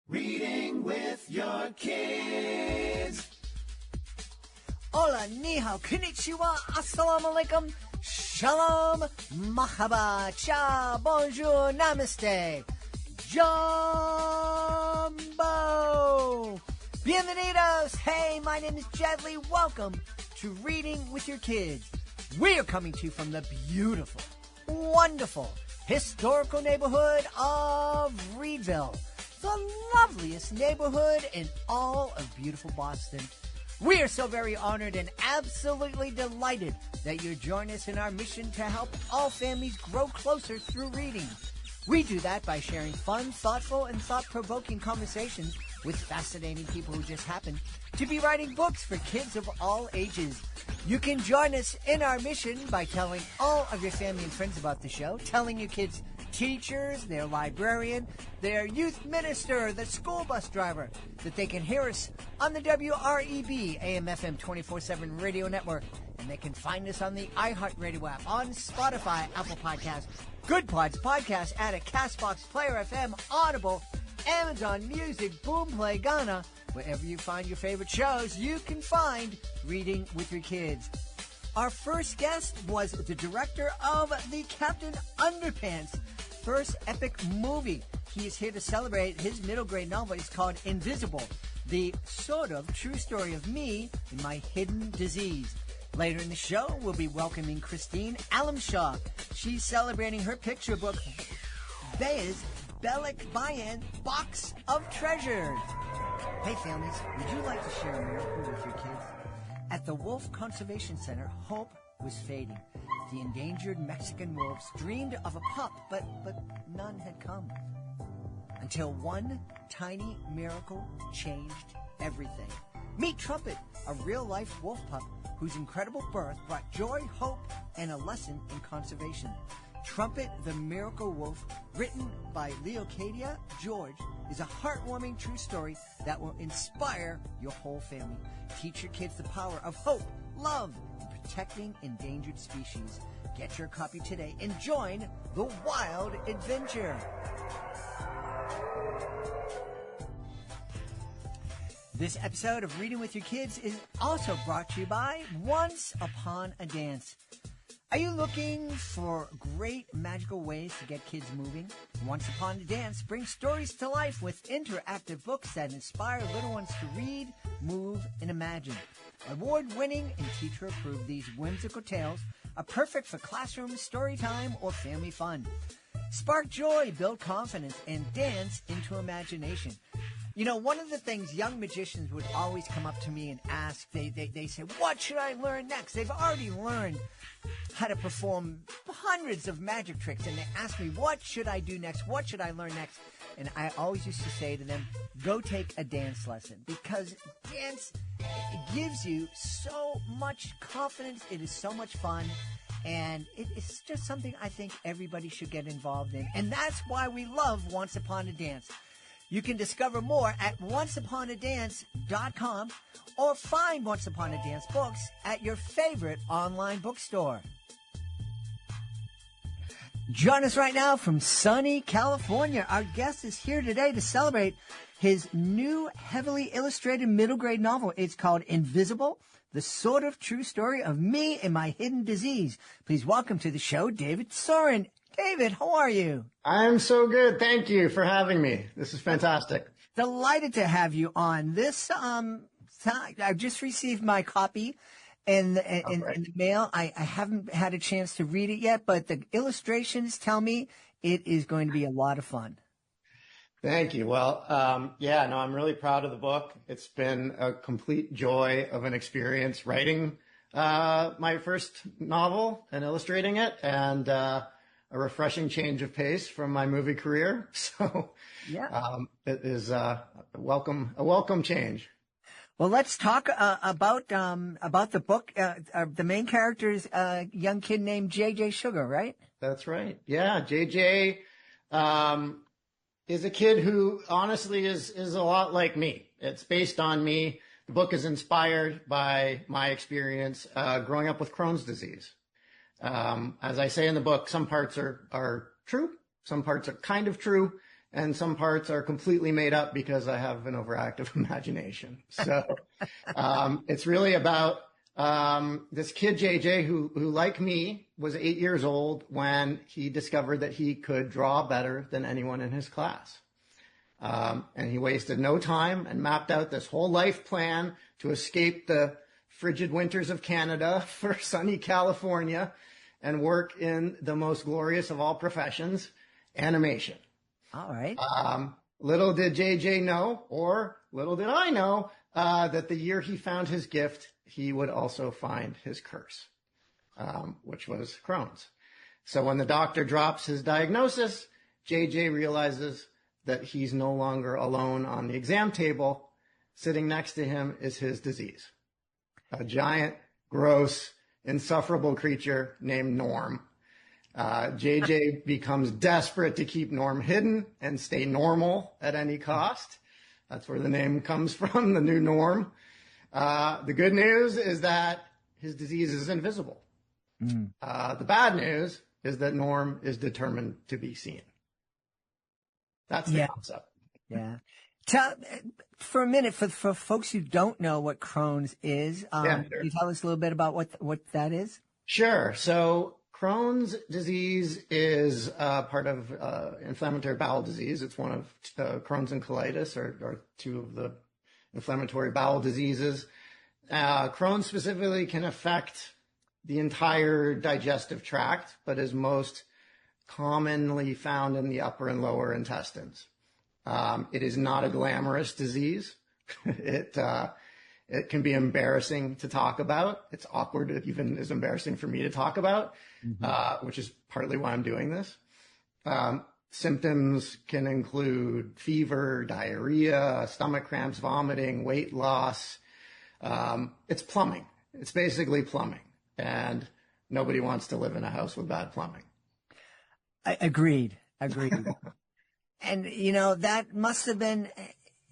Reading with your kids. Hola, ni hao, konnichiwa, assalamu alaikum, shalom, mahaba, cha, bonjour, namaste, jumbo, bienvenidos. Hey, my name is Jedley. Welcome to Reading with Your Kids. We are coming to you from the beautiful, wonderful, historical neighborhood of Reedville, the loveliest neighborhood in all of beautiful Boston. We are so very honored and absolutely delighted that you're joining us in our mission to help all families grow closer through reading. We do that by sharing fun, thoughtful, and thought-provoking conversations with fascinating people who just happen to be writing books for kids of all ages. You can join us in our mission by telling all of your family and friends about the show, telling your kids' teachers, their librarian, their youth minister, the school bus driver, that they can hear us on the WREB AM/FM 24/7 radio network, and they can find us on the iHeartRadio app, on Spotify, Apple Podcasts, Good Pods, Podcast Addict, CastBox, Player FM, Audible, Amazon Music, Boomplay, Ghana. Wherever you find your favorite shows, you can find Reading with Your Kids. Our first guest was the director of the Captain Underpants first epic movie. He is here to celebrate his middle grade novel. It's called Invisible, the sort of true story of me and my hidden disease. Later in the show, we'll be welcoming Christine Alemshah. She's celebrating her picture book, Baya's Balikbayan Box of Treasures. Hey families, would you like to share a miracle with your kids? At the Wolf Conservation Center, hope was fading. The endangered Mexican wolves dreamed of a pup, but none had come. Until one tiny miracle changed everything. Meet Trumpet, a real-life wolf pup whose incredible birth brought joy, hope, and a lesson in conservation. Trumpet the Miracle Wolf, written by Leocadia George, is a heartwarming true story that will inspire your whole family. Teach your kids the power of hope, love, and protecting endangered species. Get your copy today and join the wild adventure. This episode of Reading with Your Kids is also brought to you by Once Upon a Dance. Are you looking for great magical ways to get kids moving? Once Upon a Dance brings stories to life with interactive books that inspire little ones to read, move, and imagine. Award-winning and teacher-approved, these whimsical tales are perfect for classroom, story time, or family fun. Spark joy, build confidence, and dance into imagination. You know, one of the things young magicians would always come up to me and ask, they say, what should I learn next? They've already learned how to perform hundreds of magic tricks, and they ask me, what should I do next? What should I learn next? And I always used to say to them, go take a dance lesson, because dance gives you so much confidence. It is so much fun, and it's just something I think everybody should get involved in. And that's why we love Once Upon a Dance. You can discover more at onceuponadance.com or find Once Upon a Dance books at your favorite online bookstore. Join us right now from sunny California. Our guest is here today to celebrate his new heavily illustrated middle grade novel. It's called Invisible, the sort of true story of me and my hidden disease. Please welcome to the show, David Soren. David, how are you? I'm so good. Thank you for having me. This is fantastic. Delighted to have you on. This, I just received my copy in the mail. I haven't had a chance to read it yet, but the illustrations tell me it is going to be a lot of fun. Thank you. Well, I'm really proud of the book. It's been a complete joy of an experience writing my first novel and illustrating it, and a refreshing change of pace from my movie career. So it is a welcome change. Well, let's talk about the book. The main character is a young kid named J.J. Sugar, right? That's right. Yeah, J.J. Is a kid who honestly is a lot like me. It's based on me. The book is inspired by my experience growing up with Crohn's disease. As I say in the book, some parts are true, some parts are kind of true, and some parts are completely made up because I have an overactive imagination. So it's really about this kid, JJ, who, like me, was 8 years old when he discovered that he could draw better than anyone in his class. And he wasted no time and mapped out this whole life plan to escape the frigid winters of Canada for sunny California and work in the most glorious of all professions, animation. All right. Little did JJ know, or little did I know, that the year he found his gift, he would also find his curse, which was Crohn's. So when the doctor drops his diagnosis, JJ realizes that he's no longer alone on the exam table. Sitting next to him is his disease, a giant, gross, insufferable creature named Norm. JJ becomes desperate to keep Norm hidden and stay normal at any cost. That's where the name comes from, the new Norm. The good news is that his disease is invisible. The bad news is that Norm is determined to be seen. That's the concept. Yeah. Tell, for a minute, for folks who don't know what Crohn's is, Sure. Can you tell us a little bit about what that is? Sure. So Crohn's disease is part of inflammatory bowel disease. It's one of Crohn's and colitis are two of the inflammatory bowel diseases. Crohn's specifically can affect the entire digestive tract, but is most commonly found in the upper and lower intestines. It is not a glamorous disease. It can be embarrassing to talk about. It's awkward. It even is embarrassing for me to talk about, which is partly why I'm doing this. Symptoms can include fever, diarrhea, stomach cramps, vomiting, weight loss. It's plumbing. It's basically plumbing. And nobody wants to live in a house with bad plumbing. Agreed. And, that must have been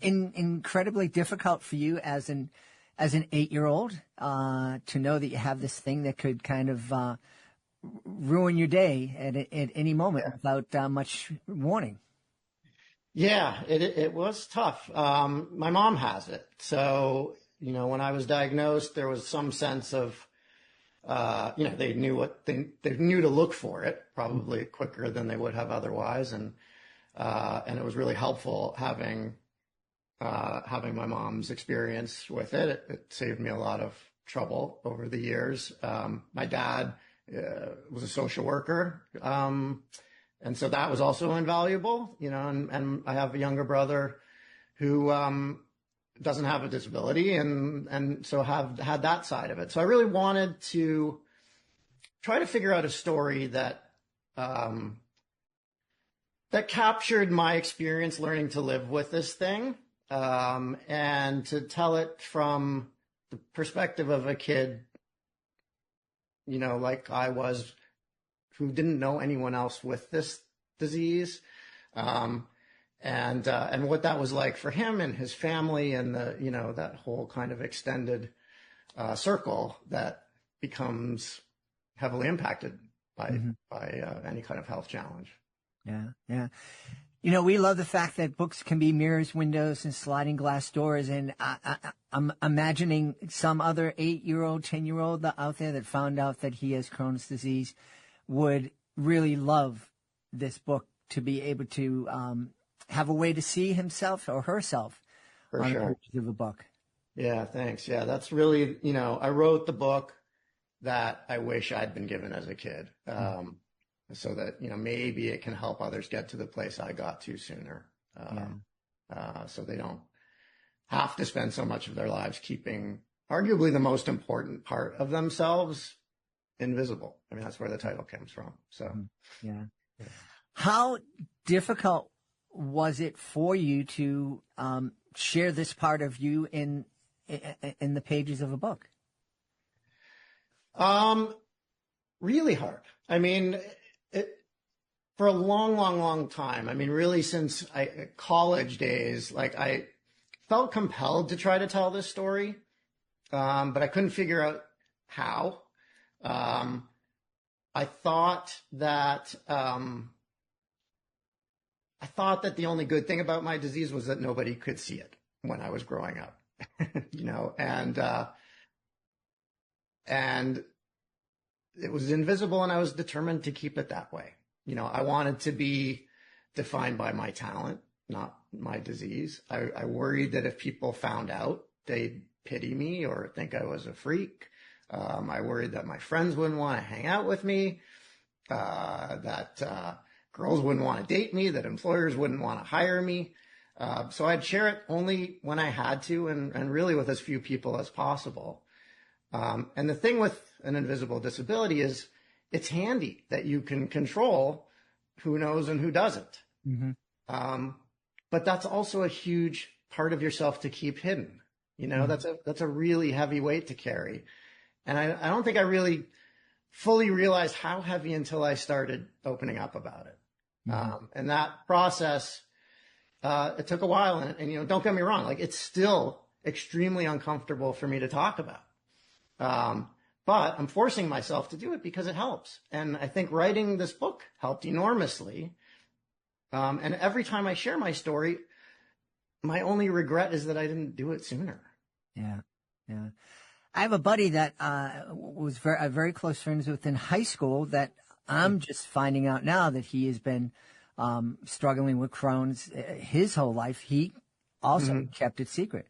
incredibly difficult for you as an 8-year-old to know that you have this thing that could kind of ruin your day at any moment without much warning. Yeah, it was tough. My mom has it. So, when I was diagnosed, there was some sense of, they knew they knew to look for it probably quicker than they would have otherwise. And it was really helpful having my mom's experience with it. It saved me a lot of trouble over the years. My dad was a social worker. And so that was also invaluable, and I have a younger brother who doesn't have a disability and so have had that side of it. So I really wanted to try to figure out a story that captured my experience learning to live with this thing, and to tell it from the perspective of a kid, like I was, who didn't know anyone else with this disease, and what that was like for him and his family, and that whole kind of extended circle that becomes heavily impacted by any kind of health challenge. Yeah. We love the fact that books can be mirrors, windows, and sliding glass doors. And I'm imagining some other 8-year-old, 10-year-old out there that found out that he has Crohn's disease would really love this book to be able to have a way to see himself or herself on the pages of a book. Yeah, thanks. Yeah, that's really, I wrote the book that I wish I'd been given as a kid. So that, maybe it can help others get to the place I got to sooner. So they don't have to spend so much of their lives keeping arguably the most important part of themselves invisible. I mean, that's where the title comes from. So, yeah. How difficult was it for you to share this part of you in the pages of a book? Really hard. I mean, for a long time, I mean, really since college days, I felt compelled to try to tell this story, but I couldn't figure out how. I thought that I thought that the only good thing about my disease was that nobody could see it when I was growing up, and it was invisible, and I was determined to keep it that way. I wanted to be defined by my talent, not my disease. I worried that if people found out, they'd pity me or think I was a freak. I worried that my friends wouldn't want to hang out with me, that girls wouldn't want to date me, that employers wouldn't want to hire me. So I'd share it only when I had to, and really with as few people as possible. And the thing with an invisible disability is it's handy that you can control who knows and who doesn't. Mm-hmm. But that's also a huge part of yourself to keep hidden. That's a really heavy weight to carry. And I don't think I really fully realized how heavy until I started opening up about it. Mm-hmm. And that process, it took a while. And don't get me wrong, like it's still extremely uncomfortable for me to talk about. But I'm forcing myself to do it because it helps. And I think writing this book helped enormously. And every time I share my story, my only regret is that I didn't do it sooner. Yeah. Yeah. I have a buddy that was very close friends with in high school that I'm just finding out now that he has been struggling with Crohn's his whole life. He also kept it secret.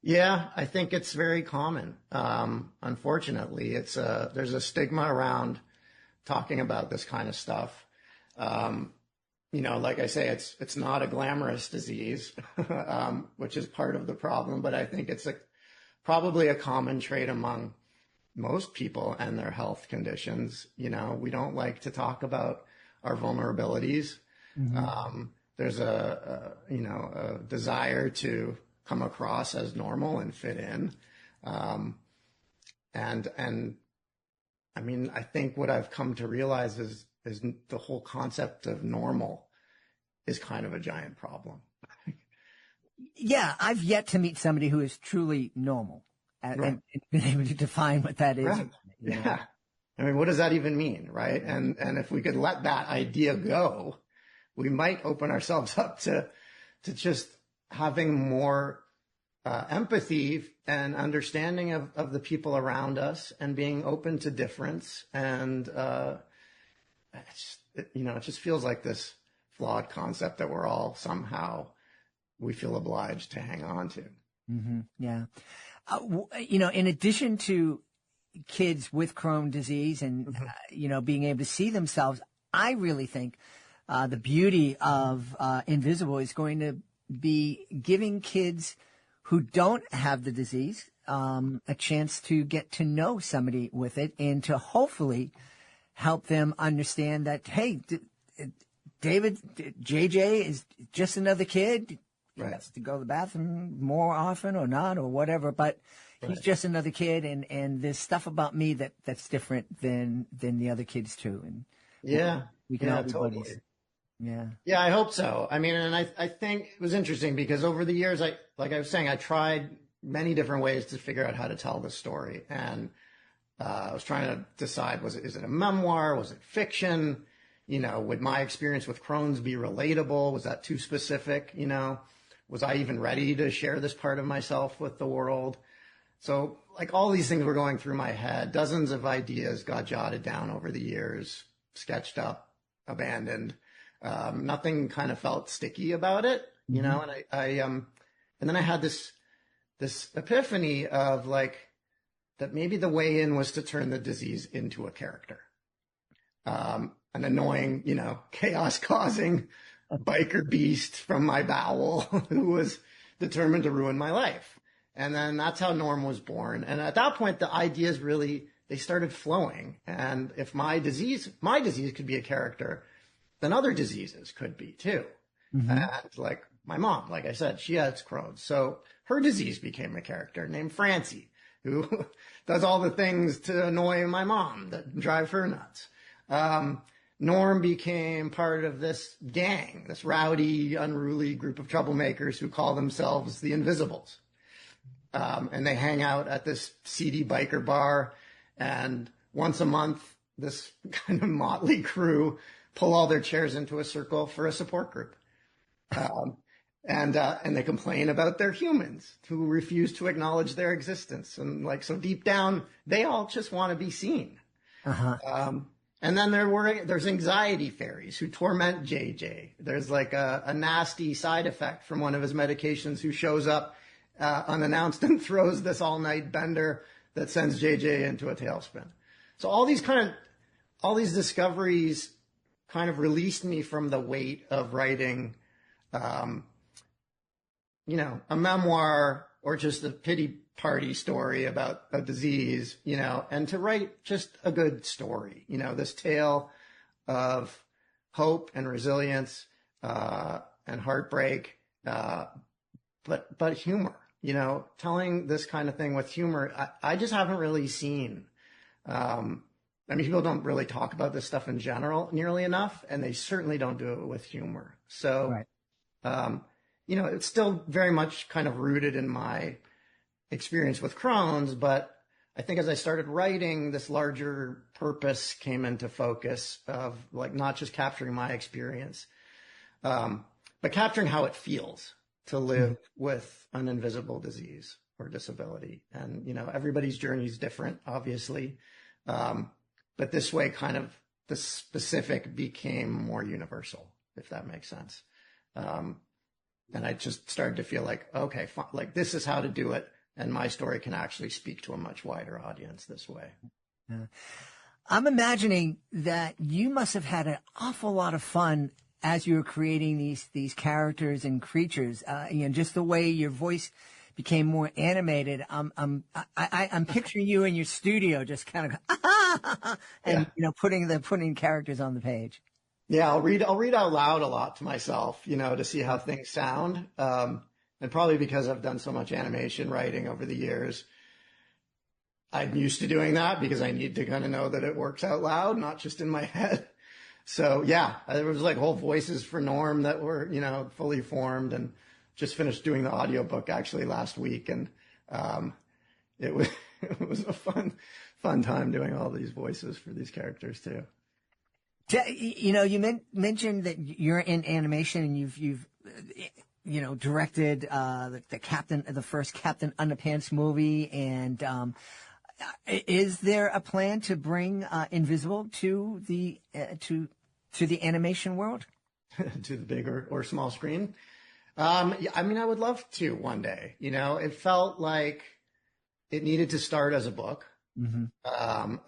Yeah, I think it's very common. Unfortunately, there's a stigma around talking about this kind of stuff. Like I say, it's not a glamorous disease, which is part of the problem, but I think it's probably a common trait among most people and their health conditions. We don't like to talk about our vulnerabilities. Mm-hmm. There's a desire to come across as normal and fit in. And I mean, I think what I've come to realize is the whole concept of normal is kind of a giant problem. Yeah, I've yet to meet somebody who is truly normal and been able to define what that is. Right. Yeah. I mean, what does that even mean, right? And if we could let that idea go, we might open ourselves up to just having more empathy and understanding of the people around us and being open to difference. And it just feels like this flawed concept that we're all somehow we feel obliged to hang on to. Mm-hmm. Yeah. In addition to kids with Crohn disease and, being able to see themselves, I really think the beauty of Invisible is going to be giving kids who don't have the disease a chance to get to know somebody with it and to hopefully help them understand that, hey, David, JJ is just another kid. He has to go to the bathroom more often or not or whatever, but he's just another kid, and there's stuff about me that's different than the other kids too. And we can all be buddies. Yeah, I hope so. I mean, and I think it was interesting because over the years, like I was saying, I tried many different ways to figure out how to tell the story, and I was trying to decide, is it a memoir? Was it fiction? Would my experience with Crohn's be relatable? Was that too specific? Was I even ready to share this part of myself with the world? So like all these things were going through my head. Dozens of ideas got jotted down over the years, sketched up, abandoned. Nothing kind of felt sticky about it, and and then I had this epiphany of that maybe the way in was to turn the disease into a character. An annoying, chaos causing biker beast from my bowel who was determined to ruin my life. And then that's how Norm was born. And at that point, the ideas they started flowing. And if my disease could be a character, then other diseases could be too. Mm-hmm. And like my mom, like I said, she has Crohn's. So her disease became a character named Francie, who does all the things to annoy my mom that drive her nuts. Norm became part of this gang, this rowdy, unruly group of troublemakers who call themselves the Invisibles. And they hang out at this seedy biker bar. And once a month, this kind of motley crew pull all their chairs into a circle for a support group. And they complain about their humans who refuse to acknowledge their existence. And like, so deep down, they all just want to be seen. And then there's anxiety fairies who torment JJ. There's like a nasty side effect from one of his medications who shows up unannounced and throws this all-night bender that sends JJ into a tailspin. So all these discoveries kind of released me from the weight of writing, a memoir or just a pity party story about a disease, and to write just a good story, this tale of hope and resilience, and heartbreak, but humor, telling this kind of thing with humor. I just haven't really seen, people don't really talk about this stuff in general nearly enough, and they certainly don't do it with humor. So, right. It's still very much kind of rooted in my experience with Crohn's, but I think as I started writing, this larger purpose came into focus of like not just capturing my experience, but capturing how it feels to live with an invisible disease or disability. And, everybody's journey is different, obviously. But this way, kind of the specific became more universal, if that makes sense. And I just started to feel like, okay, fine, like this is how to do it. And my story can actually speak to a much wider audience this way. I'm imagining that you must have had an awful lot of fun as you were creating these characters and creatures. Just the way your voice became more animated. I'm picturing you in your studio, just kind of and putting characters on the page. Yeah, I'll read out loud a lot to myself, to see how things sound. And probably because I've done so much animation writing over the years, I'm used to doing that because I need to kind of know that it works out loud, not just in my head. So yeah, there was like whole voices for Norm that were, fully formed, and just finished doing the audiobook actually last week. And it was a fun time doing all these voices for these characters too. You mentioned that you're in animation and you've directed the first Captain Underpants movie, and is there a plan to bring Invisible to the animation world? To the big or small screen? I would love to one day. It felt like it needed to start as a book. Mm-hmm.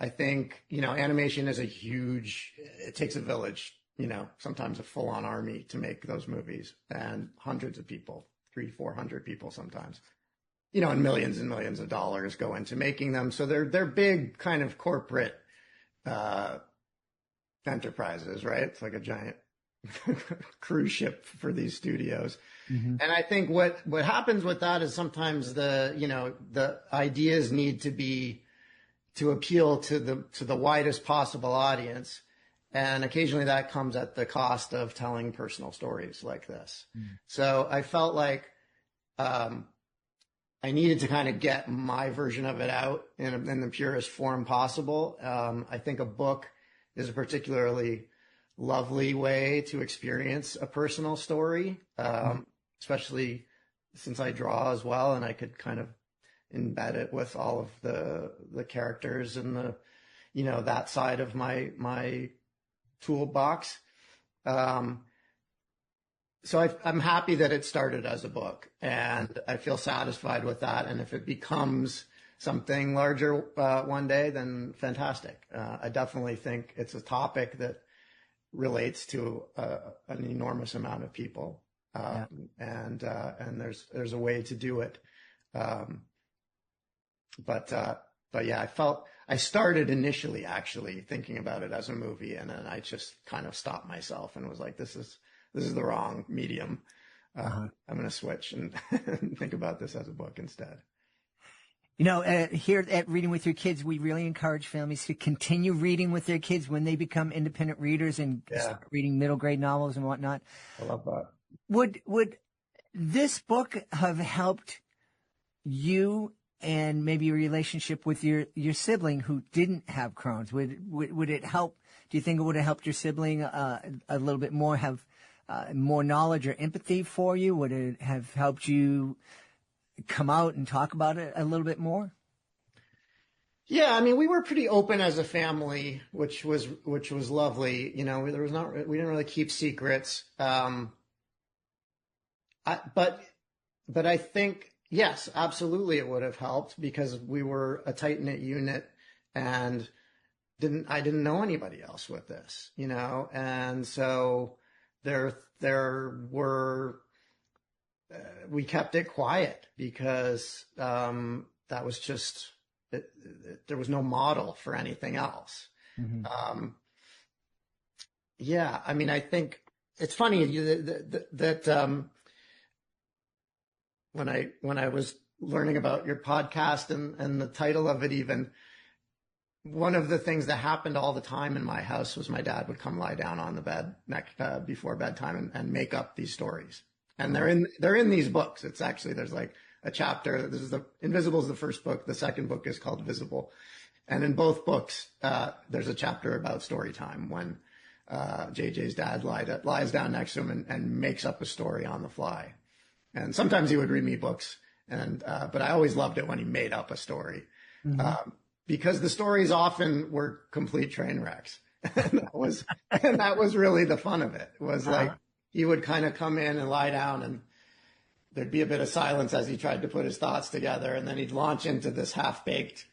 I think, animation is it takes a village, sometimes a full-on army to make those movies, and hundreds of people, 300-400 people sometimes, and millions of dollars go into making them. So they're big kind of corporate enterprises, right? It's like a giant cruise ship for these studios. Mm-hmm. And I think what happens with that is sometimes the ideas need to appeal to the widest possible audience. And occasionally that comes at the cost of telling personal stories like this. Mm. So I felt like I needed to kind of get my version of it out in the purest form possible. I think a book is a particularly lovely way to experience a personal story, especially since I draw as well, and I could kind of embed it with all of the characters and that side of my toolbox. So I'm happy that it started as a book, and I feel satisfied with that. And if it becomes something larger one day, then fantastic. I definitely think it's a topic that relates to an enormous amount of people, and there's a way to do it. But yeah, I started initially actually thinking about it as a movie, and then I just kind of stopped myself and was like, this is the wrong medium. I'm going to switch and think about this as a book instead. Here at Reading with Your Kids, we really encourage families to continue reading with their kids when they become independent readers and start reading middle grade novels and whatnot. I love that. Would this book have helped you and maybe a relationship with your sibling who didn't have Crohn's? Would it help? Do you think it would have helped your sibling a little bit more, have more knowledge or empathy for you? Would it have helped you come out and talk about it a little bit more? Yeah, I mean, we were pretty open as a family, which was lovely. You know, we didn't really keep secrets. But I think, yes, absolutely, it would have helped because we were a tight knit unit, and I didn't know anybody else with this, you know, and so there were we kept it quiet because that was just there was no model for anything else. Mm-hmm. Yeah, I mean, I think it's funny that when I was learning about your podcast and the title of it, even one of the things that happened all the time in my house was my dad would come lie down on the bed before bedtime and make up these stories. And they're in these books. It's actually, there's like a chapter. Invisible is the first book. The second book is called Visible. And in both books, there's a chapter about story time when JJ's dad lies down next to him and makes up a story on the fly. And sometimes he would read me books, but I always loved it when he made up a story, because the stories often were complete train wrecks. And that was really the fun of it. It was like he would kind of come in and lie down, and there'd be a bit of silence as he tried to put his thoughts together, and then he'd launch into this half-baked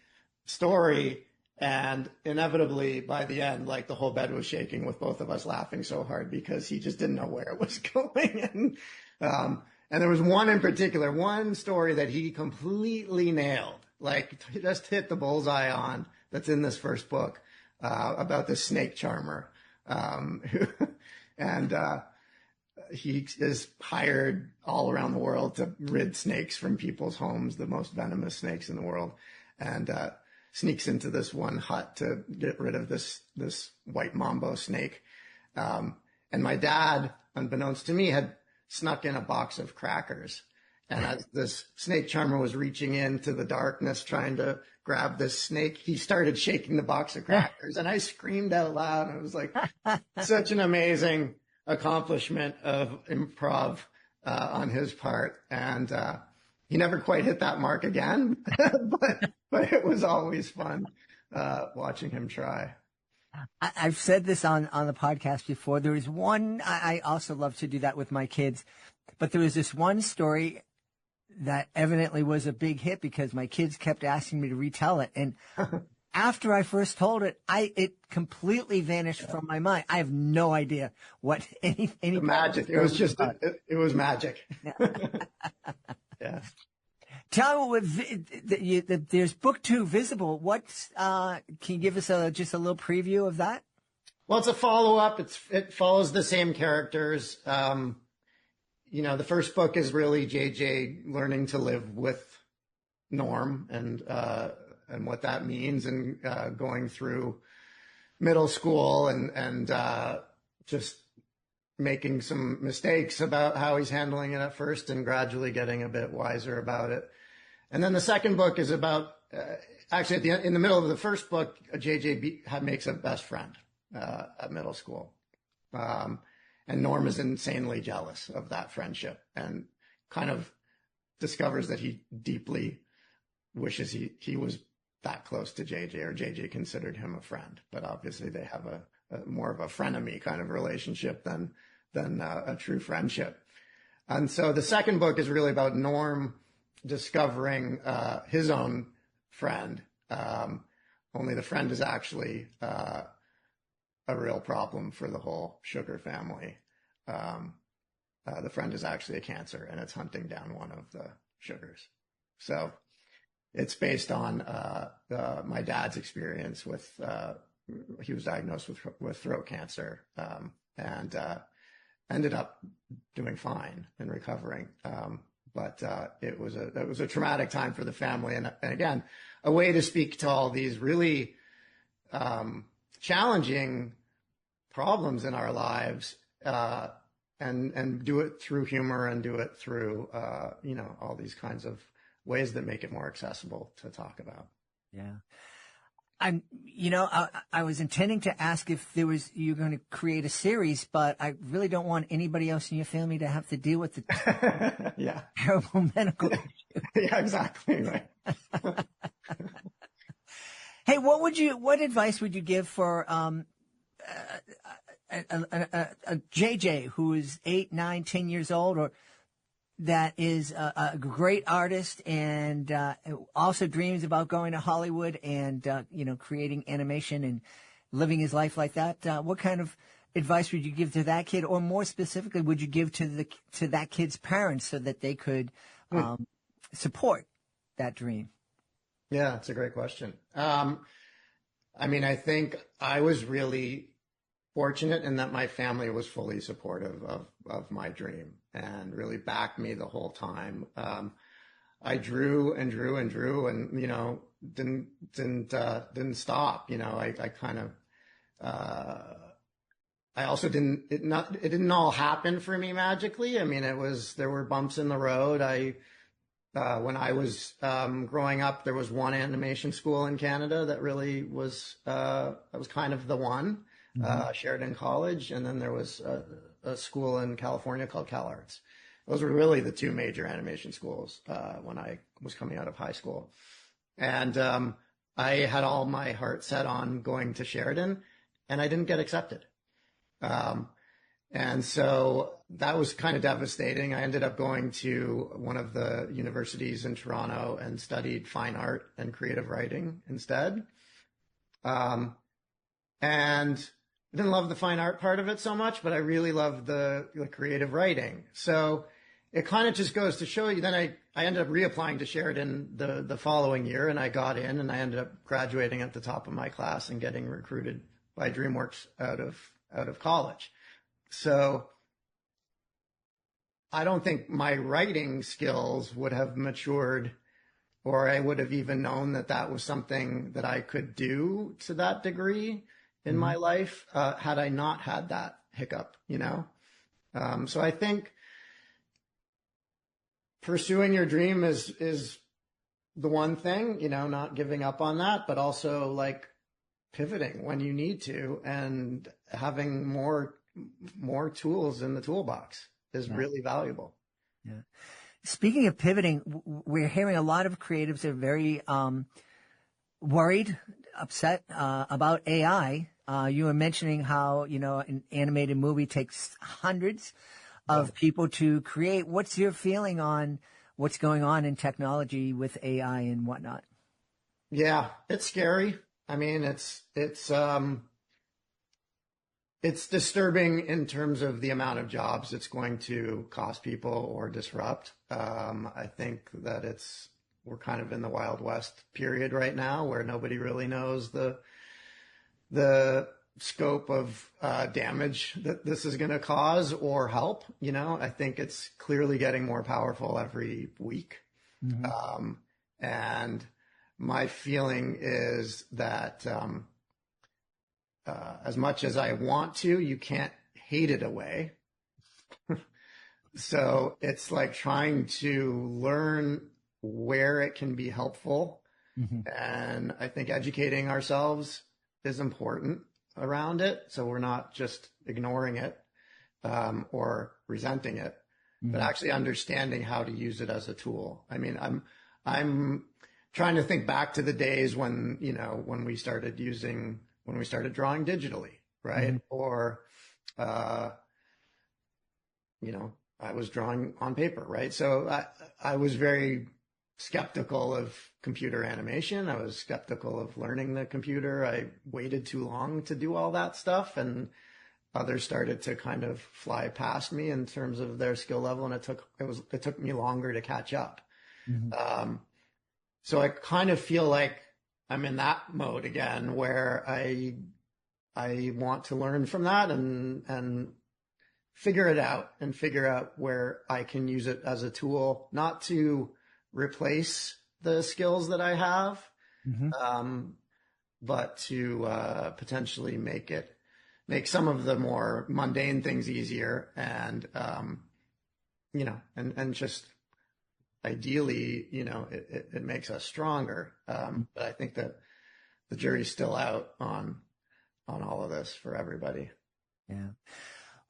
story. And inevitably, by the end, like the whole bed was shaking with both of us laughing so hard because he just didn't know where it was going. And there was one in particular, one story that he completely nailed, like just hit the bullseye on, that's in this first book, about the snake charmer. He is hired all around the world to rid snakes from people's homes, the most venomous snakes in the world, and sneaks into this one hut to get rid of this white mambo snake. And my dad, unbeknownst to me, had snuck in a box of crackers. And as this snake charmer was reaching into the darkness trying to grab this snake, he started shaking the box of crackers. And I screamed out loud. And it was like such an amazing accomplishment of improv on his part. And he never quite hit that mark again, but it was always fun watching him try. I've said this on the podcast before. There was one, I also love to do that with my kids, but there was this one story that evidently was a big hit because my kids kept asking me to retell it. And after I first told it, it completely vanished from my mind. I have no idea what any magic. It was just, it was magic. Yeah. Tell me, there's book 2, Visible. Can you give us just a little preview of that? Well, it's a follow-up. It follows the same characters. You know, the first book is really JJ learning to live with Norm and what that means, and going through middle school and just making some mistakes about how he's handling it at first and gradually getting a bit wiser about it. And then the second book is about, actually in the middle of the first book, JJ makes a best friend at middle school. And Norm is insanely jealous of that friendship and kind of discovers that he deeply wishes he was that close to JJ, or JJ considered him a friend. But obviously they have a more of a frenemy kind of relationship than a true friendship. And so the second book is really about Norm discovering his own friend. Only the friend is actually a real problem for the whole Sugar family. The friend is actually a cancer, and it's hunting down one of the Sugars. So it's based on my dad's experience with, he was diagnosed with throat cancer, and ended up doing fine and recovering. But it was a traumatic time for the family, and again, a way to speak to all these really challenging problems in our lives, and do it through humor and do it through all these kinds of ways that make it more accessible to talk about. Yeah. I was intending to ask if you're going to create a series, but I really don't want anybody else in your family to have to deal with the Yeah. terrible medical issue. Yeah, exactly. Right. Hey, what advice would you give for a JJ who is 8, 9, 10 years old, or that is a great artist and also dreams about going to Hollywood and creating animation and living his life like that? What kind of advice would you give to that kid, or more specifically, would you give to that kid's parents so that they could support that dream? Yeah, it's a great question. I think I was really fortunate in that my family was fully supportive of my dream and really backed me the whole time. I drew and drew and drew and, didn't stop. I kind of, I also it didn't all happen for me magically. I mean, there were bumps in the road. When I was growing up, there was one animation school in Canada that really was kind of the one, Sheridan College, and then there was a school in California called CalArts. Those were really the two major animation schools when I was coming out of high school, and I had all my heart set on going to Sheridan, and I didn't get accepted. And so that was kind of devastating. I ended up going to one of the universities in Toronto and studied fine art and creative writing instead. And I didn't love the fine art part of it so much, but I really loved the creative writing. So it kind of just goes to show you. Then I ended up reapplying to Sheridan the following year, and I got in, and I ended up graduating at the top of my class and getting recruited by DreamWorks out of college. So I don't think my writing skills would have matured, or I would have even known that was something that I could do to that degree in my life had I not had that hiccup, So I think pursuing your dream is the one thing, not giving up on that, but also like pivoting when you need to and having more tools in the toolbox is really valuable. Yeah. Speaking of pivoting, we're hearing a lot of creatives are very worried, upset about AI. You were mentioning how, an animated movie takes hundreds of people to create. What's your feeling on what's going on in technology with AI and whatnot? Yeah, it's scary. I mean, it's disturbing in terms of the amount of jobs it's going to cost people or disrupt. I think that we're kind of in the Wild West period right now where nobody really knows the scope of damage that this is going to cause or help. I think it's clearly getting more powerful every week. And my feeling is that as much as I want to, you can't hate it away. So it's like trying to learn where it can be helpful. And I think educating ourselves is important around it. So we're not just ignoring it or resenting it, but actually understanding how to use it as a tool. I mean, I'm trying to think back to the days when we started drawing digitally, right? Or, I was drawing on paper, right? So I was very skeptical of computer animation. I was skeptical of learning the computer. I waited too long to do all that stuff, and others started to kind of fly past me in terms of their skill level, and it took me longer to catch up. So I kind of feel like I'm in that mode again, where I want to learn from that and figure it out and figure out where I can use it as a tool, not to replace the skills that I have, but to potentially make some of the more mundane things easier and, and just ideally, it makes us stronger. But I think that the jury's still out on all of this for everybody. Yeah.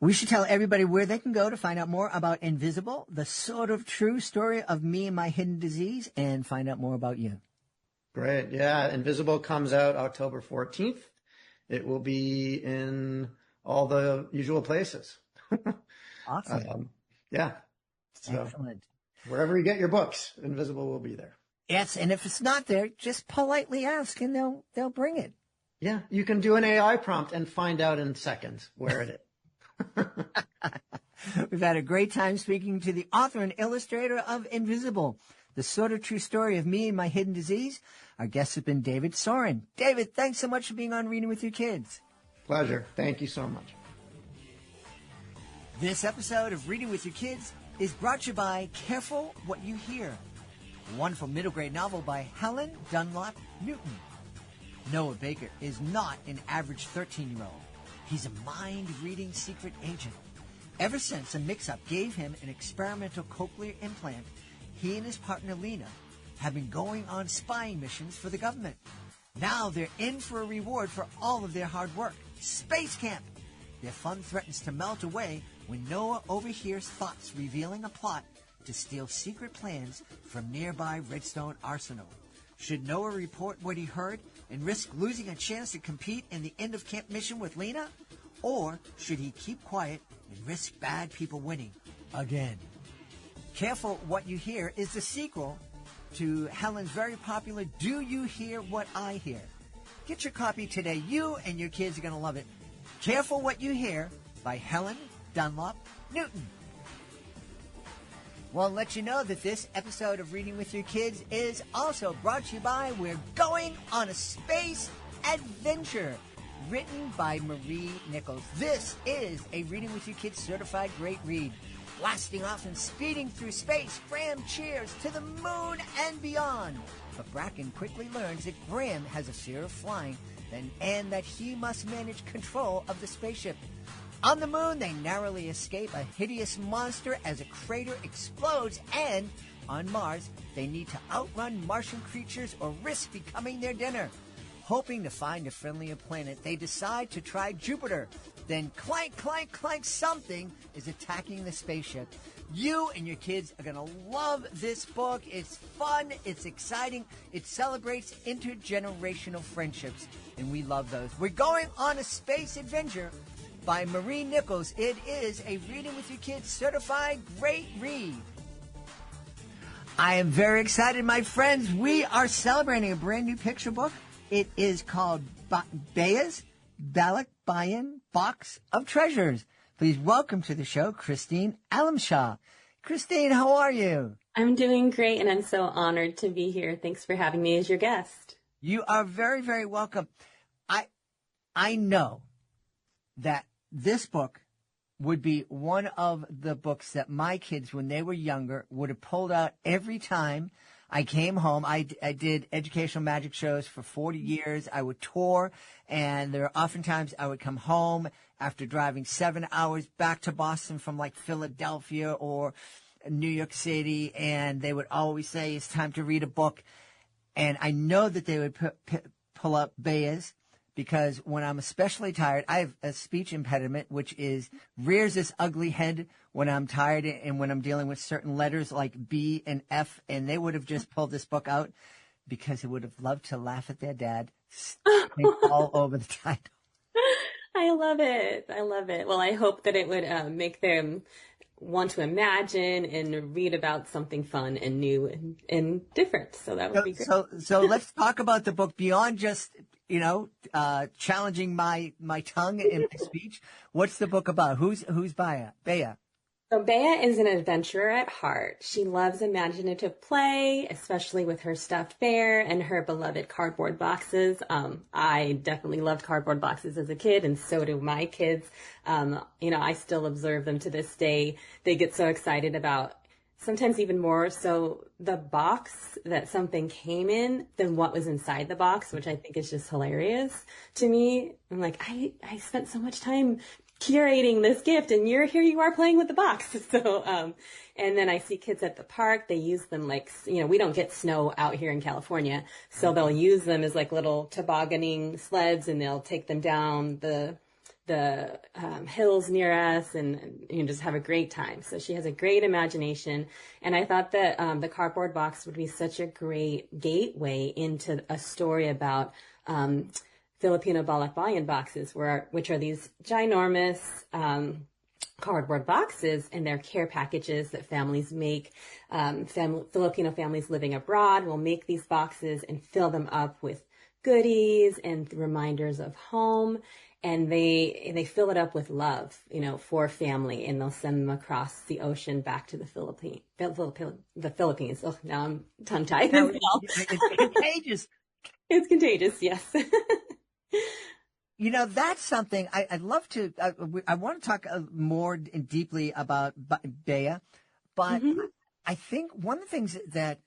We should tell everybody where they can go to find out more about Invisible, the sort of true story of me and my hidden disease, and find out more about you. Great. Yeah. Invisible comes out October 14th. It will be in all the usual places. Awesome. Yeah. So Excellent. wherever you get your books, Invisible will be there. Yes, and if it's not there, just politely ask and they'll bring it. Yeah. You can do an AI prompt and find out in seconds where it is. We've had a great time speaking to the author and illustrator of Invisible, the sort of true story of me and my hidden disease. Our guest has been David Soren. David, thanks so much for being on Reading with Your Kids. Pleasure. Thank you so much. This episode of Reading with Your Kids is brought to you by Careful What You Hear, a wonderful middle grade novel by Helen Dunlop Newton. Noah Baker is not an average 13-year-old. He's a mind-reading secret agent. Ever since a mix-up gave him an experimental cochlear implant, he and his partner Lena have been going on spying missions for the government. Now they're in for a reward for all of their hard work. Space camp! Their fun threatens to melt away when Noah overhears thoughts revealing a plot to steal secret plans from nearby Redstone Arsenal. Should Noah report what he heard and risk losing a chance to compete in the end-of-camp mission with Lena? Or should he keep quiet and risk bad people winning again? Careful What You Hear is the sequel to Helen's very popular Do You Hear What I Hear? Get your copy today. You and your kids are going to love it. Careful What You Hear by Helen Dunlop Newton. Well, I'll let you know that this episode of Reading with Your Kids is also brought to you by We're Going on a Space Adventure, written by Marie Nichols. This is a Reading with Your Kids certified great read. Blasting off and speeding through space, Graham cheers to the moon and beyond. But Bracken quickly learns that Graham has a fear of flying and that he must manage control of the spaceship. On the moon, they narrowly escape a hideous monster as a crater explodes, and on Mars, they need to outrun Martian creatures or risk becoming their dinner. Hoping to find a friendlier planet, they decide to try Jupiter. Then clank, clank, clank, something is attacking the spaceship. You and your kids are going to love this book. It's fun. It's exciting. It celebrates intergenerational friendships, and we love those. We're Going on a Space Adventure by Marie Nichols. It is a Reading with Your Kids certified great read. I am very excited, my friends. We are celebrating a brand new picture book. It is called Baya's Balikbayan Box of Treasures. Please welcome to the show, Christine Alemshah. Christine, how are you? I'm doing great, and I'm so honored to be here. Thanks for having me as your guest. You are very, very welcome. I know that this book would be one of the books that my kids, when they were younger, would have pulled out every time I came home. I did educational magic shows for 40 years. I would tour, and there are oftentimes I would come home after driving 7 hours back to Boston from like Philadelphia or New York City, and they would always say, it's time to read a book. And I know that they would pull up Baya's, because when I'm especially tired, I have a speech impediment, which rears its ugly head when I'm tired and when I'm dealing with certain letters like B and F, and they would have just pulled this book out because they would have loved to laugh at their dad all over the title. I love it. I love it. Well, I hope that it would make them want to imagine and read about something fun and new and different. So that would be great. So let's talk about the book beyond just, challenging my tongue and my speech. What's the book about? Who's Baya? So Bea is an adventurer at heart. She loves imaginative play, especially with her stuffed bear and her beloved cardboard boxes. I definitely loved cardboard boxes as a kid, and so do my kids. I still observe them to this day. They get so excited about, sometimes even more so, the box that something came in than what was inside the box, which I think is just hilarious to me. I'm like, I spent so much time curating this gift, and you are playing with the box. So, and then I see kids at the park, they use them like, we don't get snow out here in California, so they'll use them as like little tobogganing sleds, and they'll take them down the hills near us, and just have a great time. So she has a great imagination, and I thought that the cardboard box would be such a great gateway into a story about Filipino Balikbayan boxes, which are these ginormous cardboard boxes, and they're care packages that families make. Filipino families living abroad will make these boxes and fill them up with goodies and reminders of home. And they fill it up with love, for family, and they'll send them across the ocean back to the Philippines. Oh, now I'm tongue-tied as well. It's contagious. It's contagious, yes. That's something I'd love to. I want to talk more deeply about Bea, but I think one of the things that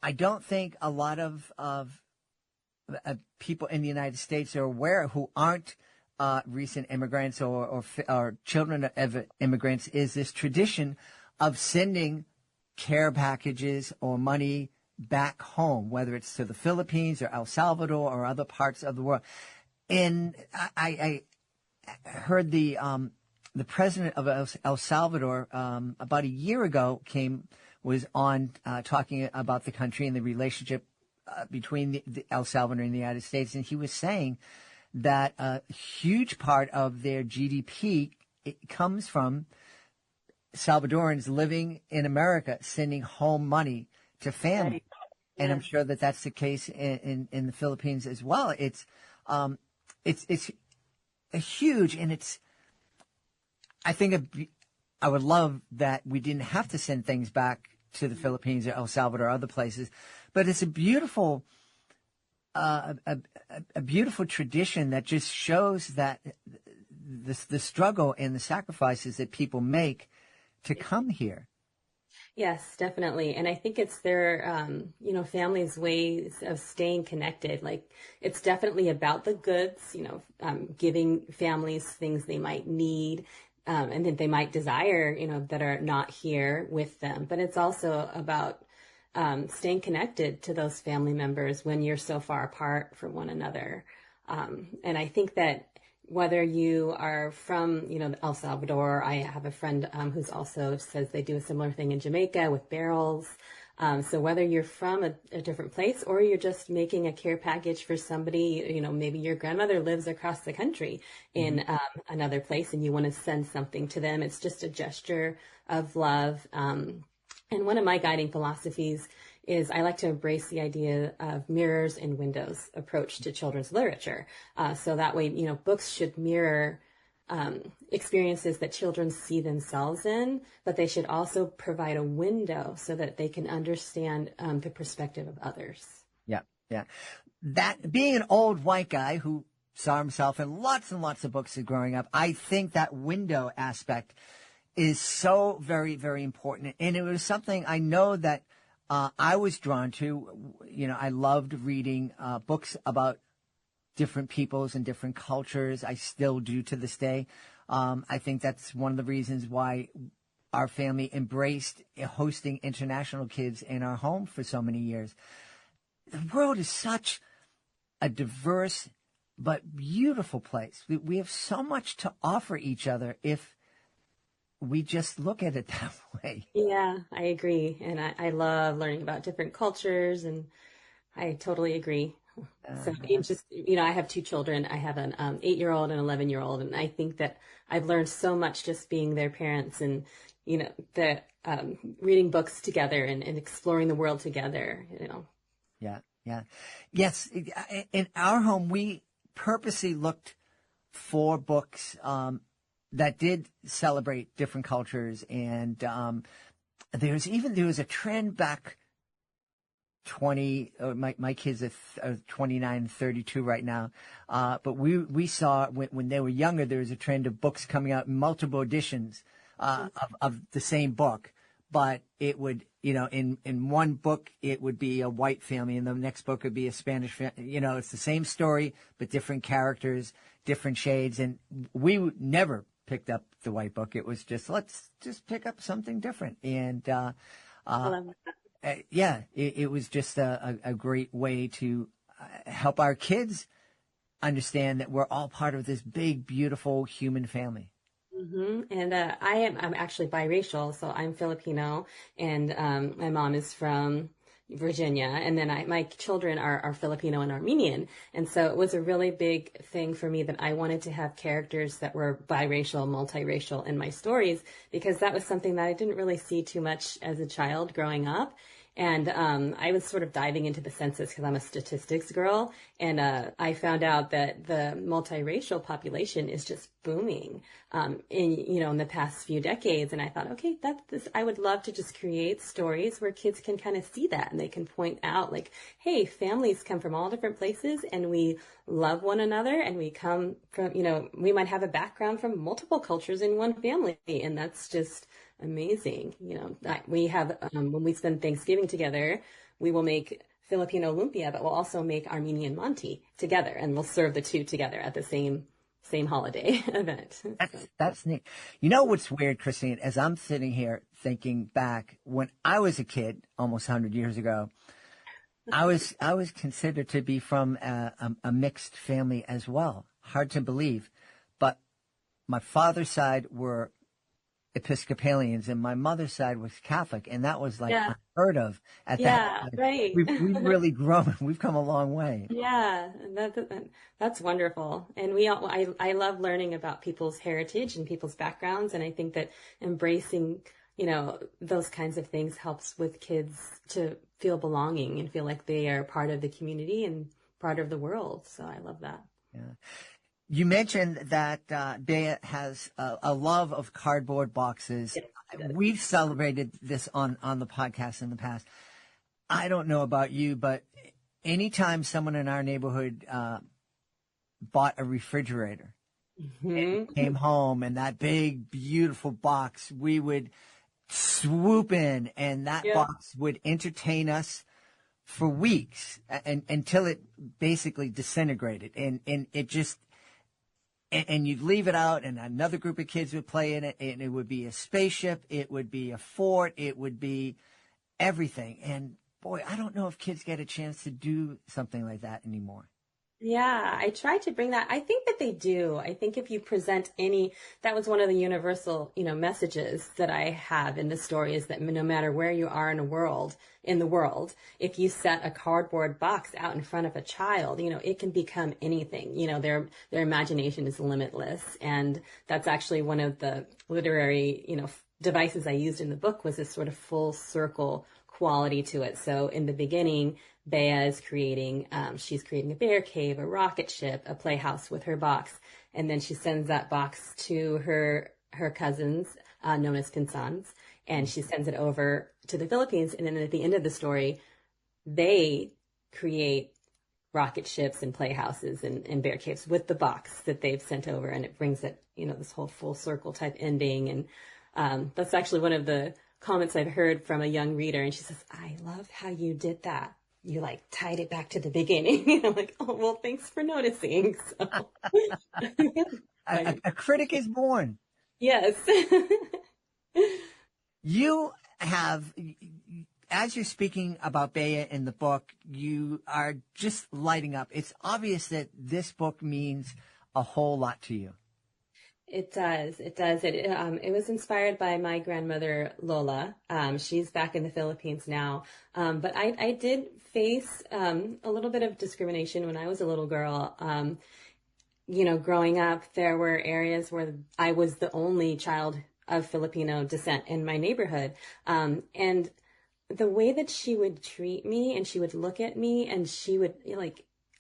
I don't think a lot of people in the United States are aware who aren't recent immigrants or children of immigrants is this tradition of sending care packages or money back home, whether it's to the Philippines or El Salvador or other parts of the world. And I heard the president of El Salvador about a year ago was on talking about the country and the relationship between the El Salvador and the United States, and he was saying that a huge part of their GDP comes from Salvadorans living in America sending home money to family. Right. And I'm sure that that's the case in the Philippines as well. It's a huge, and I think I would love that we didn't have to send things back to the Philippines or El Salvador or other places, but it's a beautiful tradition that just shows that the struggle and the sacrifices that people make to come here. Yes, definitely. And I think it's their, families' ways of staying connected. Like, it's definitely about the goods, giving families things they might need, and that they might desire, that are not here with them. But it's also about staying connected to those family members when you're so far apart from one another. And I think that whether you are from, El Salvador, I have a friend who's also says they do a similar thing in Jamaica with barrels. So whether you're from a different place or you're just making a care package for somebody, maybe your grandmother lives across the country in another place and you want to send something to them, it's just a gesture of love. And one of my guiding philosophies is I like to embrace the idea of mirrors and windows approach to children's literature. So that way, books should mirror experiences that children see themselves in, but they should also provide a window so that they can understand the perspective of others. Yeah, yeah. That being an old white guy who saw himself in lots and lots of books growing up, I think that window aspect is so very, very important. And it was something I know that I was drawn to. I loved reading books about different peoples and different cultures. I still do to this day. I think that's one of the reasons why our family embraced hosting international kids in our home for so many years. The world is such a diverse but beautiful place. We have so much to offer each other if we just look at it that way. Yeah, I agree. And I love learning about different cultures, and I totally agree. So it's just, I have two children. I have an 8-year-old and 11-year-old. And I think that I've learned so much just being their parents and, reading books together and exploring the world together, Yeah, yeah. Yes. In our home, we purposely looked for books that did celebrate different cultures. And there was a trend back 20, my kids are 29, 32 right now. But we saw when they were younger, there was a trend of books coming out in multiple editions of the same book. but it would, in one book, it would be a white family, and the next book would be a Spanish family. It's the same story, but different characters, different shades. And we never picked up the white book. It was just, let's just pick up something different. And, it was just a great way to help our kids understand that we're all part of this big, beautiful human family. Mm-hmm. And I'm actually biracial, so I'm Filipino, and my mom is from Virginia, and then my children are Filipino and Armenian, and so it was a really big thing for me that I wanted to have characters that were biracial, multiracial in my stories, because that was something that I didn't really see too much as a child growing up. And I was sort of diving into the census because I'm a statistics girl, and I found out that the multiracial population is just booming in the past few decades. And I thought, okay, I would love to just create stories where kids can kind of see that, and they can point out like, hey, families come from all different places, and we love one another, and we come from, we might have a background from multiple cultures in one family, and that's just amazing. We have, when we spend Thanksgiving together, we will make Filipino lumpia, but we'll also make Armenian Monty together, and we'll serve the two together at the same holiday event. That's neat. You know what's weird, Christine, as I'm sitting here thinking back when I was a kid almost 100 years ago, I was considered to be from a mixed family as well. Hard to believe, but my father's side were Episcopalians, and my mother's side was Catholic, and that was like unheard of at that time. Right. We've really grown. We've come a long way. Yeah, that's wonderful. And I love learning about people's heritage and people's backgrounds, and I think that embracing, those kinds of things helps with kids to feel belonging and feel like they are part of the community and part of the world. So I love that. Yeah. You mentioned that Bea has a love of cardboard boxes. Yes. We've celebrated this on the podcast in the past. I don't know about you, but anytime someone in our neighborhood bought a refrigerator, and came home, and that big, beautiful box, we would swoop in, and that box would entertain us for weeks until it basically disintegrated. And it just... And you'd leave it out, and another group of kids would play in it, and it would be a spaceship, it would be a fort, it would be everything. And boy, I don't know if kids get a chance to do something like that anymore. Yeah, I try to bring that. I think that they do. I think if you present that was one of the universal, messages that I have in the story, is that no matter where you are in the world, if you set a cardboard box out in front of a child, it can become anything. Their imagination is limitless. And that's actually one of the literary, devices I used in the book, was this sort of full circle quality to it. So in the beginning, Bea is she's creating a bear cave, a rocket ship, a playhouse with her box. And then she sends that box to her cousins, known as pinsans, and she sends it over to the Philippines. And then at the end of the story, they create rocket ships and playhouses and bear caves with the box that they've sent over. And it brings it, this whole full circle type ending. And that's actually one of the comments I've heard from a young reader. And she says, I love how you did that. You tied it back to the beginning. I'm like, oh, well, thanks for noticing. So. A critic is born. Yes. You have, as you're speaking about Bea in the book, you are just lighting up. It's obvious that this book means a whole lot to you. It does. It does. It was inspired by my grandmother, Lola. She's back in the Philippines now. But I did face a little bit of discrimination when I was a little girl. Growing up, there were areas where I was the only child of Filipino descent in my neighborhood. And the way that she would treat me, and she would look at me, and she would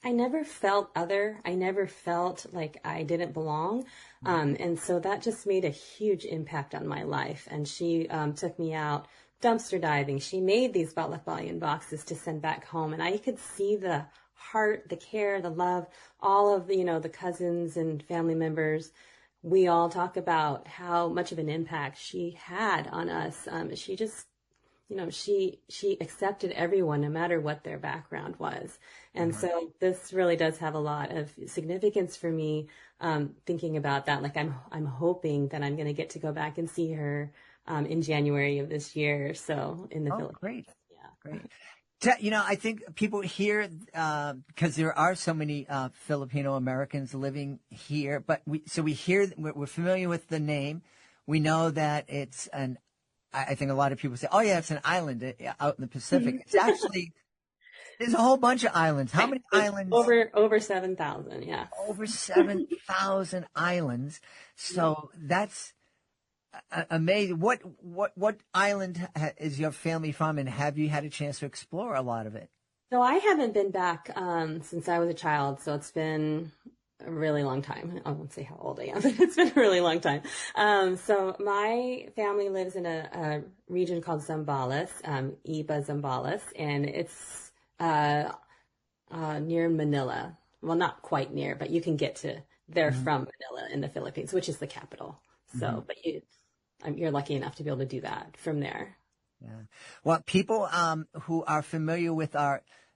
I never felt other. I never felt like I didn't belong. And so that just made a huge impact on my life. And she took me out dumpster diving. She made these Balikbayan boxes to send back home. And I could see the heart, the care, the love, all of the cousins and family members we all talk about how much of an impact she had on us. She just, she accepted everyone no matter what their background was. And so this really does have a lot of significance for me, thinking about that. Like I'm hoping that I'm going to get to go back and see her in January of this year. So in the Philippines. Great. Yeah. Great. I think people here, because there are so many Filipino Americans living here, but we're familiar with the name. We know that it's I think a lot of people say, oh yeah, it's an island out in the Pacific. It's actually, there's a whole bunch of islands. How many islands? Over 7,000, yeah. Over 7,000 islands. So that's amazing. What island is your family from, and have you had a chance to explore a lot of it? So I haven't been back since I was a child, so it's been a really long time. I won't say how old I am, but it's been a really long time. So my family lives in a region called Zambales, Iba Zambales, and it's near Manila. Well, not quite near, but you can get to there from Manila in the Philippines, which is the capital. So, but you're lucky enough to be able to do that from there. Yeah. Well, people who are familiar with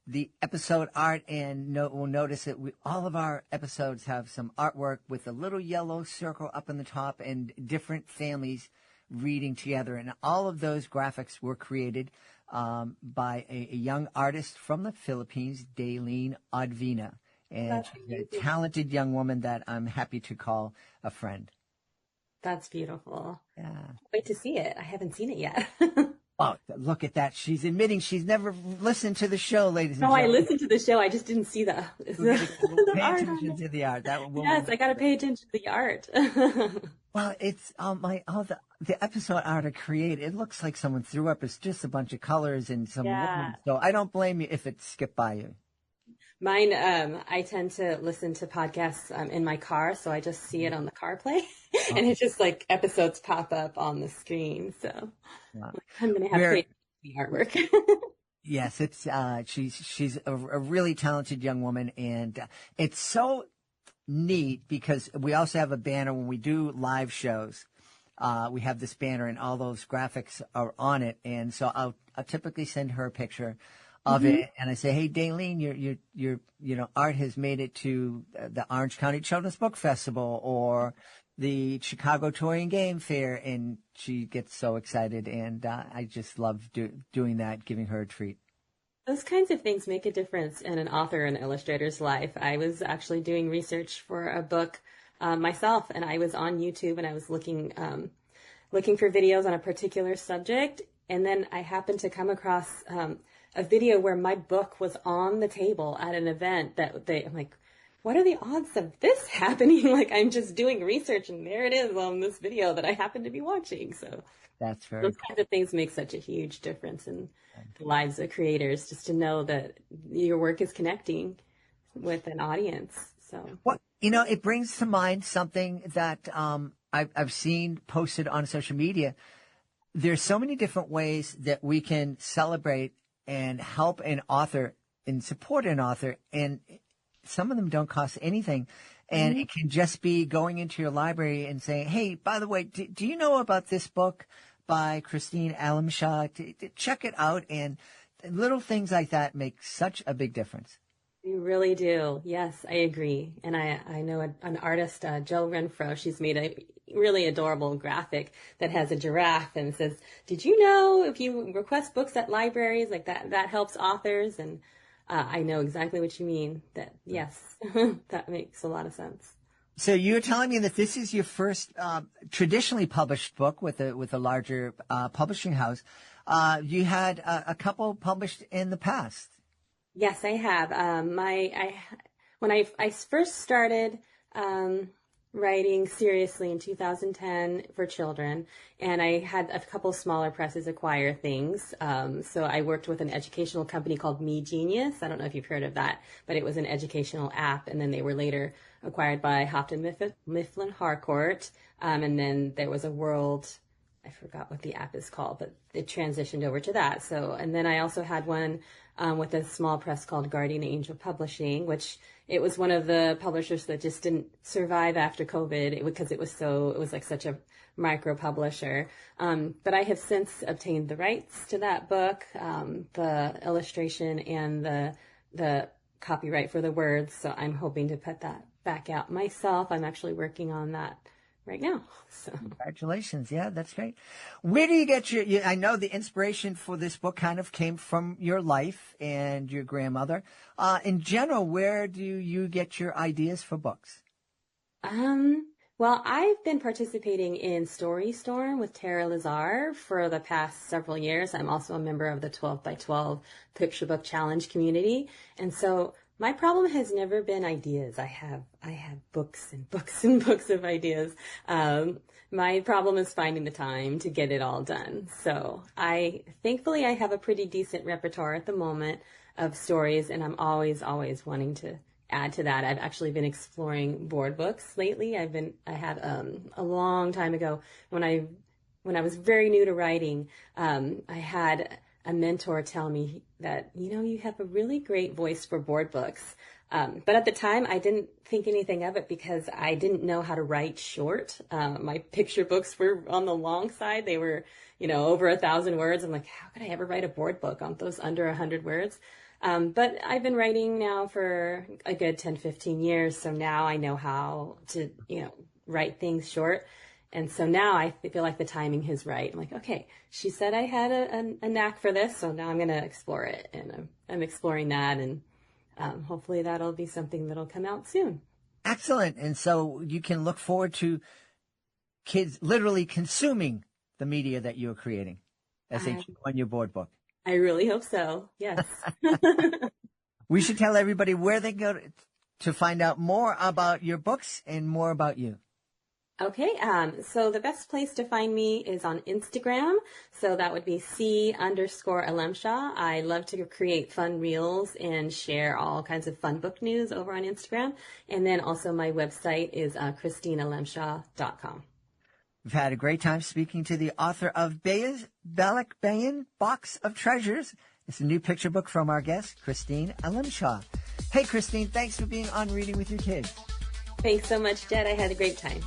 the episode art and will notice that all of our episodes have some artwork with a little yellow circle up in the top and different families reading together. And all of those graphics were created by a young artist from the Philippines, Daylene Advina. And she's a talented young woman that I'm happy to call a friend. That's beautiful. Yeah. Wait to see it. I haven't seen it yet. Oh, look at that. She's admitting she's never listened to the show, ladies and gentlemen. No, I listened to the show. I just didn't see the pay art. attention to the art. Yes, I got to pay attention to the art. Well, it's the episode art I created. It looks like someone threw up. It's just a bunch of colors and some women. So I don't blame you if it skipped by you. Mine, I tend to listen to podcasts in my car, so I just see it on the CarPlay, and it's just like episodes pop up on the screen. So I'm going to have to create the artwork. Yes, it's she's a really talented young woman, and it's so neat because we also have a banner when we do live shows. We have this banner, and all those graphics are on it, and so I'll typically send her a picture of it, and I say, hey, Daylene, your art has made it to the Orange County Children's Book Festival or the Chicago Toy and Game Fair, and she gets so excited, and I just love doing that, giving her a treat. Those kinds of things make a difference in an author and illustrator's life. I was actually doing research for a book myself, and I was on YouTube, and I was looking for videos on a particular subject, and then I happened to come across a video where my book was on the table at an event I'm like, what are the odds of this happening? Like, I'm just doing research and there it is on this video that I happen to be watching. So that's very those kinds of things make such a huge difference in the lives of creators, just to know that your work is connecting with an audience. So, well, it brings to mind something that I've seen posted on social media. There's so many different ways that we can celebrate and help an author and support an author, and some of them don't cost anything. And it can just be going into your library and saying, hey, by the way, do you know about this book by Christine Alemshah? Check it out. And little things like that make such a big difference. You really do. Yes, I agree. And I know an artist, Jill Renfro, she's made a really adorable graphic that has a giraffe and says, did you know if you request books at libraries, like that helps authors? And I know exactly what you mean. That, yes, that makes a lot of sense. So you're telling me that this is your first traditionally published book with a larger publishing house. You had a couple published in the past. Yes, I have. When I first started writing seriously in 2010 for children, and I had a couple smaller presses acquire things. So I worked with an educational company called Me Genius. I don't know if you've heard of that, but it was an educational app, and then they were later acquired by Houghton Mifflin Harcourt. And then there was a world I forgot what the app is called, but it transitioned over to that. So, and then I also had one with a small press called Guardian Angel Publishing, which it was one of the publishers that just didn't survive after COVID because it was like such a micro publisher. But I have since obtained the rights to that book, the illustration and the copyright for the words. So I'm hoping to put that back out myself. I'm actually working on that right now. So Congratulations. Yeah, that's great. Where do you get I know the inspiration for this book kind of came from your life and your grandmother. In general, where do you get your ideas for books? Well, I've been participating in Story Storm with Tara Lazar for the past several years. I'm also a member of the 12 by 12 Picture Book Challenge community. And so my problem has never been ideas. I have books and books and books of ideas. My problem is finding the time to get it all done. So thankfully I have a pretty decent repertoire at the moment of stories, and I'm always wanting to add to that. I've actually been exploring board books lately. I had a long time ago when I was very new to writing, I had a mentor tell me that, you have a really great voice for board books. But at the time, I didn't think anything of it because I didn't know how to write short. My picture books were on the long side. They were, over 1,000 words. I'm like, how could I ever write a board book on those under 100 words? But I've been writing now for a good 10, 15 years. So now I know how to, write things short. And so now I feel like the timing is right. I'm like, okay, she said I had a knack for this, so now I'm going to explore it. And I'm exploring that, and hopefully that'll be something that'll come out soon. Excellent. And so you can look forward to kids literally consuming the media that you're creating as they chew on your board book. I really hope so. Yes. We should tell everybody where they go to find out more about your books and more about you. Okay, so the best place to find me is on Instagram. So that would be C_Alemshah. I love to create fun reels and share all kinds of fun book news over on Instagram. And then also my website is ChristineAlemshah.com. We've had a great time speaking to the author of Balikbayan, Box of Treasures. It's a new picture book from our guest, Christine Alemshah. Hey, Christine, thanks for being on Reading with Your Kids. Thanks so much, Jed. I had a great time.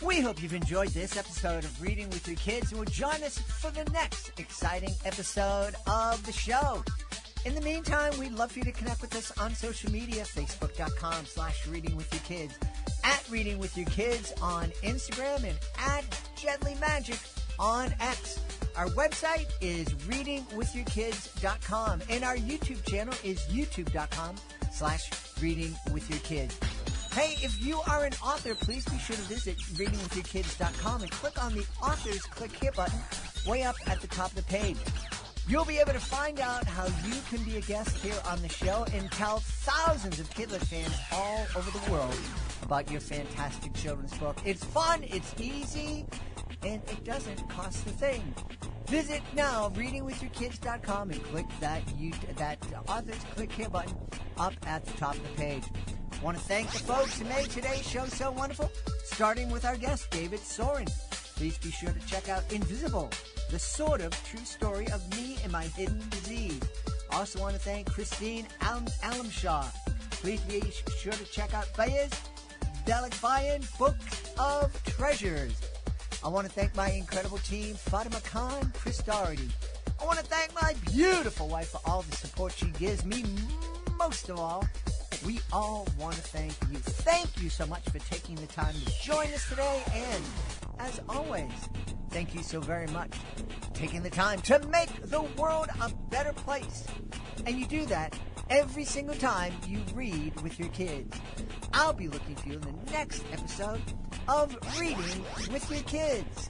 We hope you've enjoyed this episode of Reading with Your Kids and will join us for the next exciting episode of the show. In the meantime, we'd love for you to connect with us on social media, facebook.com/readingwithyourkids, @readingwithyourkids on Instagram, and @JedleyMagic on X. Our website is readingwithyourkids.com, and our YouTube channel is youtube.com/readingwithyourkids. Hey, if you are an author, please be sure to visit readingwithyourkids.com and click on the author's Click Here button way up at the top of the page. You'll be able to find out how you can be a guest here on the show and tell thousands of Kidlet fans all over the world about your fantastic children's book. It's fun, it's easy, and it doesn't cost a thing. Visit now, readingwithyourkids.com, and click that author's Click Here button up at the top of the page. I want to thank the folks who made today's show so wonderful, starting with our guest, David Soren. Please be sure to check out Invisible, the sort of true story of me and my hidden disease. I also want to thank Christine Alemshah. Please be sure to check out Balikbayan, Book of Treasures. I want to thank my incredible team, Fatima Khan, Chris Doherty. I want to thank my beautiful wife for all the support she gives me. Most of all, we all want to thank you. Thank you so much for taking the time to join us today. And as always, thank you so very much for taking the time to make the world a better place. And you do that every single time you read with your kids. I'll be looking for you in the next episode of Reading with Your Kids.